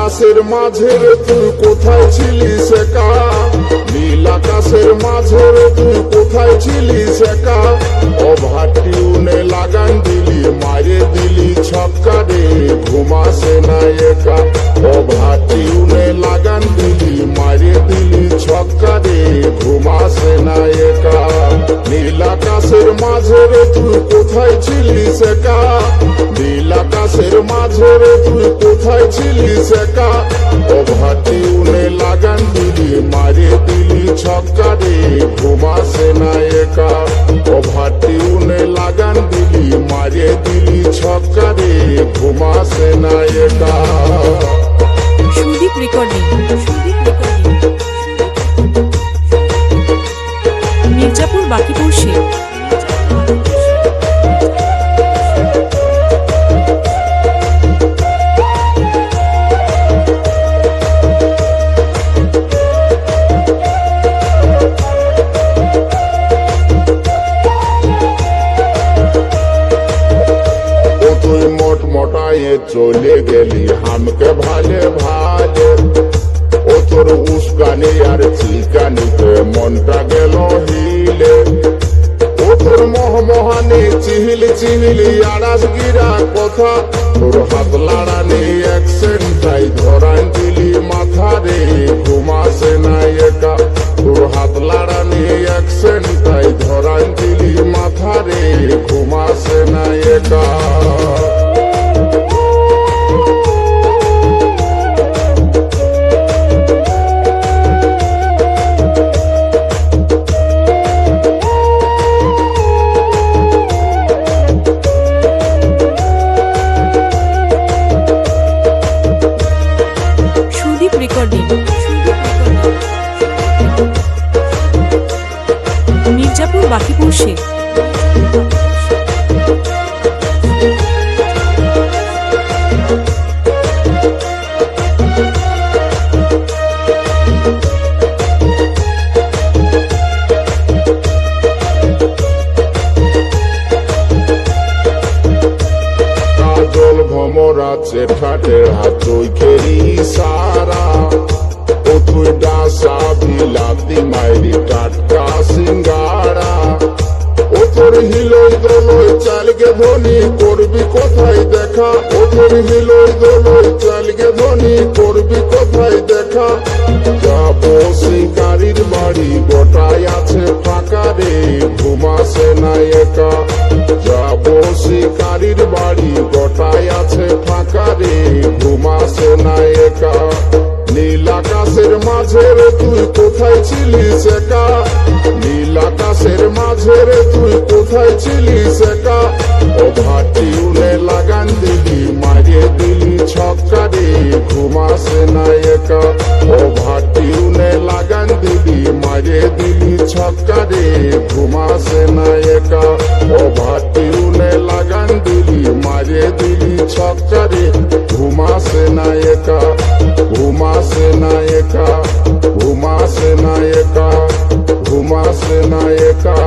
আকাশের মাঝে রে তুই কোথায় ছিলিস একা, নীল আকাশের মাঝে রে তুই কোথায় ছিলিস একা। ওভার টিউনে লাগান দিলি মারে দিলি ছক্কা রে, ঘুমাসে না একা। ওভার টিউনে লাগান দিলি মারে দিলি ছক্কা রে, ঘুমাসে না একা। নীল আকাশের মাঝে রে তুই কোথায় ছিলিস একা, নীল আকাশের মাঝে রে তুই কোথায় ছিলিস একা। ওভার টিউনে লাগান দিলি মারে দিলি ছক্কা রে, ঘুমাসে না একা। ওভার টিউনে লাগান দিলি মারে দিলি ছক্কা রে, ঘুমাসে না একা। সুদীপ রেকর্ডিং, মির্জাপুর বাকিপুর শেখ। তুই মোট মোটায়ে চলে গেলি হামকে ভালে ভালে, ও তোর উস্কানি আর চিকানিতে মনটা গেল হিলে। ও তোর মোহমোহানি চিহিলি চিহিলি আড়াস গিরা কথা, তোর হাত লাড়ানি অ্যাকসেন্টাই ধরান দিলি মাথা রে, ঘুমাসে না একা। তোর হাত লাড়ানি অ্যাকসেন্টাই ধরান দিলি মাথা রে, ঘুমাসে না একা। সুদীপ রেকর্ডিং, মির্জাপুর বাকিপুর শেখ। কাজল ভমরা চেঠাটে হাত চৈখেরি সারা, ও তুই ডাসা বিলাতি মাইরি টাটকা সিঙ্গারা। ও তোর হিলোই দোলই চালকে ধনি করবি কোথায় দেখা, ও তোর হিলোই দোলই চালকে ধনি করবি কোথায় দেখা। যাবো শিকারির বাড়ি গোটায় আছে ফাঁকা রে, ঘুমাসে না একা। যাবো শিকারির বাড়ি গোটায় আছে ফাঁকা রে, ঘুমাসে না একা। নীল আকাশের মাঝে রে তুই কোথায় ছিলিস একা, নীল আকাশের মাঝে রে তুই কোথায় ছিলিস একা। ওভার টিউনে লাগান দিলি মারে দিলি ছক্কা রে, ঘুমাসে না একা। ওভার টিউনে লাগান দিলি মারে দিলি ছক্কা রে, ঘুমাসে না একা। ওভার টিউনে লাগান দিলি মারে দিলি ছক্কা রে, ঘুমাসে না একা। ঘুমাসে না একা, ঘুমাসে না একা, ঘুমাসে না একা।